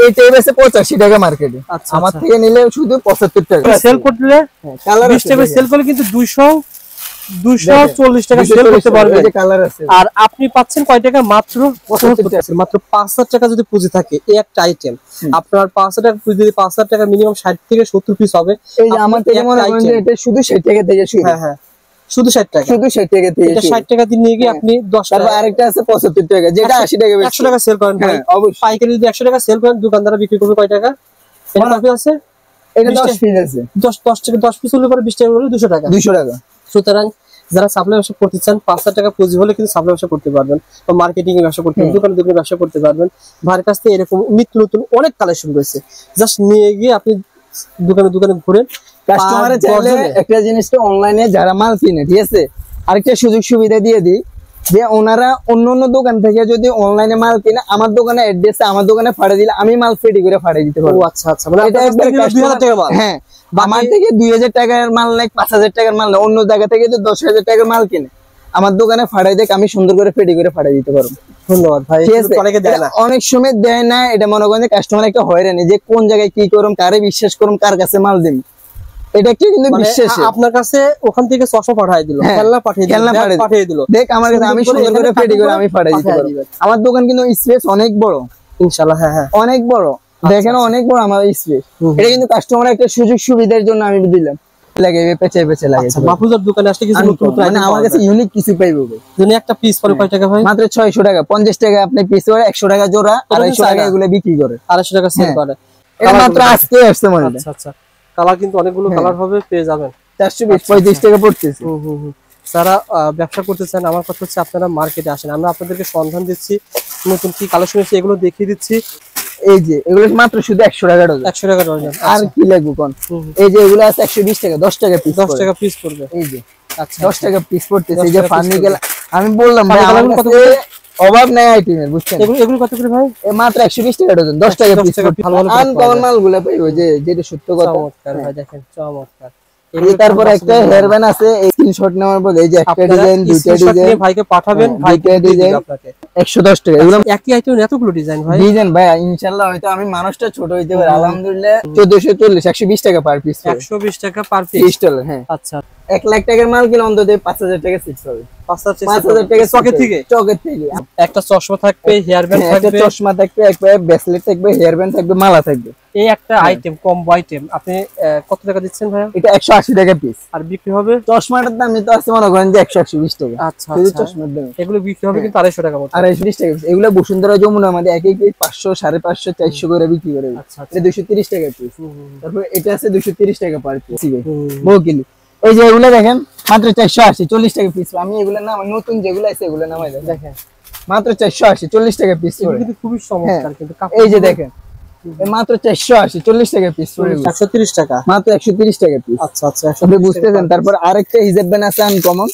এইটাই বেশি 85 টাকা মার্কেটে। আচ্ছা, আমার থেকে নিলে শুধু 75 টাকা সেল করলে, 20 টাকা সেল করলে কিন্তু 240 টাকা সেল করতে পারবে। আর আপনি পাচ্ছেন কয় টাকা? মাত্র 75 টাকা। মাত্র 5000 টাকা যদি পুঁজি থাকে এই একটা আইটেম, আপনার 5000 টাকা পুঁজি দিলে 5000 টাকা মিনিমাম 60 থেকে 70 পিস হবে। এই যে আমার থেকে মনে করেন যে এটা শুধু 60 টাকা থেকে শুরু। হ্যাঁ, শুধু 60 টাকা, শুধু 60 টাকা থেকে। এটা 60 টাকা দিয়ে নিয়ে গিয়ে আপনি 10 টাকা। আরেকটা আছে 75 টাকা, যেটা 80 টাকা, 100 টাকা সেল করেন ভাই। অবশ্যই পাইকারি যদি 100 টাকা সেল করেন, দোকানদাররা বিক্রি করবে কয় টাকা? এটা কত আছে? এটা 10 পিস আছে। 10 থেকে 10 পিস হলে পরে 20 টাকা হলে 200 টাকা। 200 টাকা। সুতরাং যারা সাপ্লাই ব্যবসা করতে চান, 5000 টাকা পুঁজি হলে কিন্তু সাপ্লাই ব্যবসা করতে পারবেন, বা মার্কেটিং এর ব্যবসা করতে পারবেন, দোকানে ব্যবসা করতে পারবেন। ভাইয়ের কাছ থেকে এরকম নিত্য নতুন অনেক কালেকশন রয়েছে, জাস্ট নিয়ে গিয়ে আপনি দোকানে ঘুরেন। কাস্টমারে চাইলে একটা জিনিসটা অনলাইনে যারা মাল কিনে, ঠিক আছে, আরেকটা সুযোগ সুবিধা দিয়ে দিই যে ওনারা অন্য দোকান থেকে যদি অনলাইনে মাল কিনে, আমার দোকানে অ্যাড্রেসে আমার দোকানে পাঠিয়ে দিলে আমি মাল ফ্রি করে পাঠিয়ে দিতে পারবো। আচ্ছা, মানে এটা একবার 2000 টাকা মাল। হ্যাঁ, আমার থেকে 2000 টাকার মাল নেই, 5000 টাকার মাল নেই, অন্য জায়গা থেকে যদি 10000 টাকার মাল কিনে আমার দোকানে পাঠিয়ে দেখ, আমি সুন্দর করে ফ্রি করে পাঠিয়ে দিতে পারবো। ধন্যবাদ ভাই। অনেকে দেয় না, অনেক সময় দেয় না, এটা মনে করেন যে কাস্টমার একটা হয়রানি, যে কোন জায়গায় কি করুম, কারে বিশ্বাস করুম, কার কাছে মাল দিন। এটা কি কিন্তু বিশ্বাস, আপনার কাছে ওখান থেকে 600 পাঠিয়ে দিল, খেলনা পাঠিয়ে দিল, দেখ আমার কাছে, আমি সুন্দর করে ফ্রি করে আমি পাঠিয়ে দিতে পারবো। আমার দোকান কিন্তু স্পেস অনেক বড়, ইনশাআল্লাহ। হ্যাঁ, অনেক বড়, দেখেন অনেক বড় আমার স্পেস। এটা কিন্তু কাস্টমার একটা সুযোগ সুবিধার জন্য আমি দিলাম। লাগে পেছে লাগে। মাহফুজার দোকানে আসলে কিছু নতুন মানে আমার কাছে ইউনিক কিছু পাইবো। যদি একটা পিস পরে কয় টাকা ভাই? মাত্র 600 টাকা, 50 টাকা আপনি পিস করে, 100 টাকা জোড়া, 250 টাকা এগুলো বিক্রি করে, 250 টাকা সেল করে। এটা মাত্র আজকে আসছে মানে। আচ্ছা, কালার কিন্তু অনেকগুলো কালার হবে, পেয়ে যাবেন। 420 35 টাকা পড়তেছে। যারা ব্যবসা করতে চান, আমার কথা হচ্ছে আপনারা মার্কেটে আসেন, আমরা আপনাদেরকে সন্ধান দিচ্ছি, নতুন কি কালেকশন আছে এগুলো দেখিয়ে দিচ্ছি। এই যে এগুলো মাত্র শুধু 100 টাকা ডজন। 100 টাকা ডজন। আর কি লাগবে কোন? এই যে এগুলো আছে 120 টাকা, 10 টাকা পিস। 10 টাকা পিস পড়বে। এই যে আচ্ছা, 10 টাকা পিস পড়তেছে। এই যে ফার্নিকেল, আমি বললাম ভাই আমার কত অভাব নাই আইটেমের, বুঝছেন? এগুলো কত করে ভাই? মাত্র 120 টাকা ডজন, 10 টাকা পিস। ভালো আনকমন মালগুলো পাইবো, যেটা সত্য কথা। চমৎকার ভাই, দেখেন চমৎকার। তারপর একটা হেয়ার ব্যান্ড আছে, এই স্ক্রিনশট নেওয়ার পর এই যে একটা ডিজাইন, দুইটা ডিজাইন ভাইকে পাঠাবেন, ভাইকে ডিজাইন আপনাকে 110 টাকা। এগুলো একই আইটেম, এতগুলো ডিজাইন ভাই। ডিজাইন ভাই ইনশাআল্লাহ হয়তো আমি মানুষটা ছোট হইতে পারে, আলহামদুলিল্লাহ 1440 120 টাকা পার পিস। 120 টাকা পার পিস ক্রিস্টাল। হ্যাঁ, আচ্ছা, 1 লাখ টাকার মাল কিনে অন্তত 5000 টাকা সিক্স হবে। 5000 টাকা চকের থেকে। একটা চশমা থাকবে, হেয়ার ব্যান্ড থাকবে, একটা চশমা থাকবে, একটা ব্রেসলেট থাকবে, হেয়ার ব্যান্ড থাকবে, মালা থাকবে। এই একটা আইটেম, কম্বো আইটেম আপনি কত টাকা দিচ্ছেন ভাই? এটা 180 টাকা পিস। আর বিক্রি হবে? চশমাটার দাম তো আছে মনে করেন যে 120 টাকা। আচ্ছা, চশমার দাম এগুলো বিক্রি হবে কিন্তু 250 টাকা মতো। 250 টাকা। এগুলো বসুন্ধরা যমুনা আমাদের এক এক 500 550 400 করে বিক্রি করে। আচ্ছা, এটা 230 টাকা পিস। তারপর এটা আছে 230 টাকা পার পিস। বকিলি এই যে এগুলো দেখেন মাত্র 480 40 টাকা পিস। আমি এগুলো নাম নতুন যেগুলো আছে এগুলো নামাই দেখেন মাত্র 480 40 টাকা পিস। এগুলো কিন্তু খুবই চমৎকার, কিন্তু এই যে দেখেন মাত্র 480 40 টাকা পিস, 130 টাকা, মাত্র 130 টাকা পিস। আচ্ছা, আপনি বুঝতেছেন। তারপর আরেকটা হিজাব ব্যান্ড আছে আনকমন,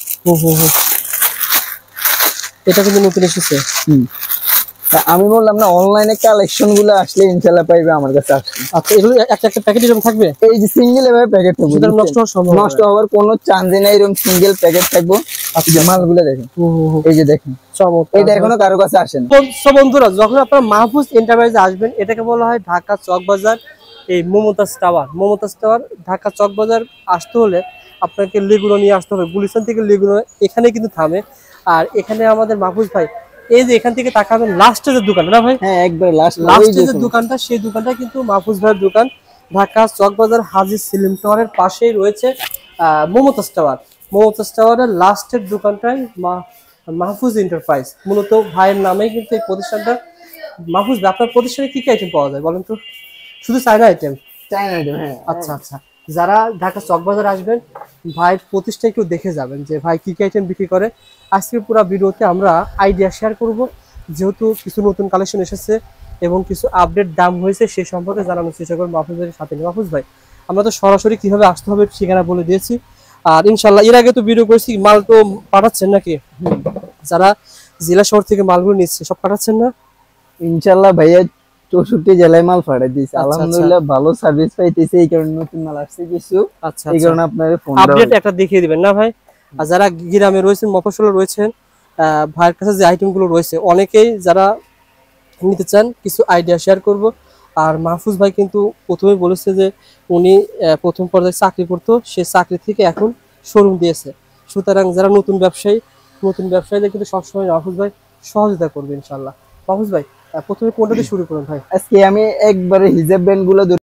এটা কিন্তু নতুন এসেছে। আমি বললাম না অনলাইনে কালেকশন গুলো আসলে ইনশাআল্লাহ পাইবে আমার কাছে। আচ্ছা, এগুলো একটা প্যাকেট এরকম থাকবে? এই যে সিঙ্গেল এভাবে প্যাকেট থাকবে, নষ্ট হওয়ার কোনো চান্স নেই, এরকম সিঙ্গেল প্যাকেট থাকবে। আচ্ছা, মালগুলো দেখেন, এই যে দেখেন চমৎকার, এটা এখনো কারো কাছে আসে না। তো বন্ধুরা, যখন আপনারা মাহফুজ এন্টারপ্রাইজে আসবেন, এটাকে বলা হয় ঢাকা চকবাজার, এই মমতাজ টাওয়ার। ঢাকা চকবাজার আসতে হলে আপনাকে লেগুনা নিয়ে আসতে হবে, গুলিস্তান থেকে লেগুনা এখানে কিন্তু থামে। আর এখানে আমাদের মাহফুজ ভাই, এই যে এখান থেকে তাকাবেন লাস্টে যে দোকান না ভাই, হ্যাঁ একবার লাস্টে যে দোকানটা, সেই দোকানটা কিন্তু মাহফুজ ভাইয়ের দোকান। ঢাকা চকবাজার হাজী সেলিম টাওয়ারের পাশেই রয়েছে মমতাজ টাওয়ারের লাস্টের দোকানটাই মাহফুজ এন্টারপ্রাইজ। মূলত ভাইয়ের নামেই কিন্তু এই প্রতিষ্ঠানটা। মাহফুজ ভাই, আপনার প্রতিষ্ঠানে কি কি আইটেম পাওয়া যায় বলেন তো? শুধু চায়না আইটেম? হ্যাঁ। আচ্ছা, যারা ঢাকা চকবাজার আসবেন, ভাইয়ের প্রতিষ্ঠান একটু দেখে যাবেন যে ভাই কি কি আইটেম বিক্রি করে। আজকে পুরো ভিডিওতে আমরা আইডিয়া শেয়ার করব, যেহেতু কিছু নতুন কালেকশন এসেছে এবং কিছু আপডেট দাম হয়েছে, সেই সম্পর্কে জানানোর চেষ্টা করব মাহফুজ ভাইয়ের সাথে। মাহফুজ ভাই, আমরা তো সরাসরি কিভাবে আসতে হবে ঠিকানা বলে দিয়েছি, আর ইনশাল্লাহ এর আগে তো ভিডিও করেছি, মাল তো পাঠাচ্ছেন নাকি? যারা জেলা শহর থেকে মালগুলো নিচ্ছে সব পাঠাচ্ছেন না? ইনশাল্লাহ ভাইয়া 64 জেলায় মাল পাঠাই দিয়েছে, আলহামদুলিল্লাহ ভালো সার্ভিস পাইতেছে, এই কারণে নতুন মাল আসছে কিছু। আচ্ছা, এই কারণে আপনাদের ফোন আপডেট একটা দেখিয়ে দিবেন না ভাই? আর যারা গ্রামে রয়েছেন, মফস্বলে রয়েছেন, ভাইয়ের কাছে যে আইটেমগুলো রয়েছে, অনেকেই যারা নিতে চান কিছু আইডিয়া শেয়ার করব। আর মাহফুজ ভাই কিন্তু প্রথমেই বলেছে যে উনি প্রথম পর্যায়ে চাকরি করতো, সে চাকরি থেকে এখন শোরুম দিয়েছে। সুতরাং যারা নতুন ব্যবসায়ীদের কিন্তু সবসময় মাহফুজ ভাই সহযোগিতা করবে ইনশাল্লাহ। মাহফুজ ভাই প্রথমে কোনটা দিয়ে শুরু করুন ভাই? আজকে আমি একবারে হিজাব ব্যান্ড গুলো